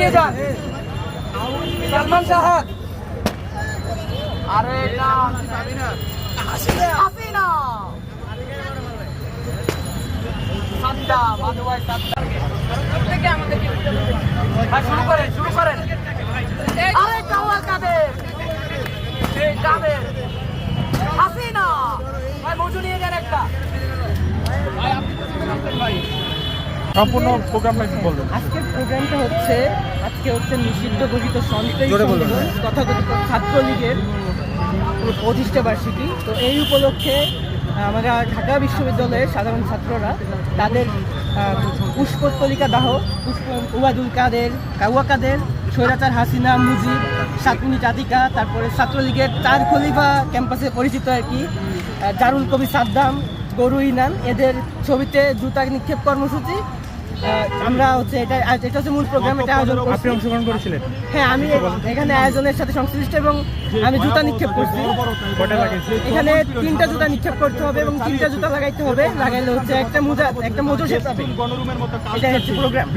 নিয়ে যান সালমান শাহ। আরে না হাসিনা সাদ্দাম আদওয়াই সাদ্দামকে থেকে আমাদেরকে শুরু করেন। আরে কাওয়া কাদের এই কাদের হাসিনা ভাই মজু নিয়ে যান একটা ভাই। আপনি তো শুনছেন ভাই সম্পূর্ণ প্রোগ্রামটা একটু বলবেন। আজকের প্রোগ্রামটা হচ্ছে নিষিদ্ধ ঘোষিত সন্ত্রাসী সংগঠন তথাকথিত ছাত্রলীগের প্রতিষ্ঠা বার্ষিকী। তো এই উপলক্ষে আমরা ঢাকা বিশ্ববিদ্যালয়ের সাধারণ ছাত্ররা তাদের পুষ্পতলিকা দাহ ওবায়দুল কাদের, কাওয়া কাদের, স্বৈরাচার হাসিনা, মুজিব, সাতমিনি জাতিকা, তারপরে ছাত্রলীগের 4 খলিফা ক্যাম্পাসে পরিচিত আর কি, জারুল কবি সাদ্দাম, গরু ইনান, এদের ছবিতে জুতা নিক্ষেপ কর্মসূচি। আমরা হচ্ছে এটা হচ্ছে মূল প্রোগ্রাম। এটা আয়োজন করছি। আপনি অংশগ্রহণ করেছিলেন? হ্যাঁ, আমি এখানে আয়োজনের সাথে সংশ্লিষ্ট এবং আমি জুতা নিক্ষেপ করছি। এখানে 3টা জুতা নিক্ষেপ করতে হবে এবং 3টা জুতা লাগাইতে হবে। লাগাইলে হচ্ছে একটা মোজা সে পাবে। এটা হচ্ছে প্রোগ্রাম।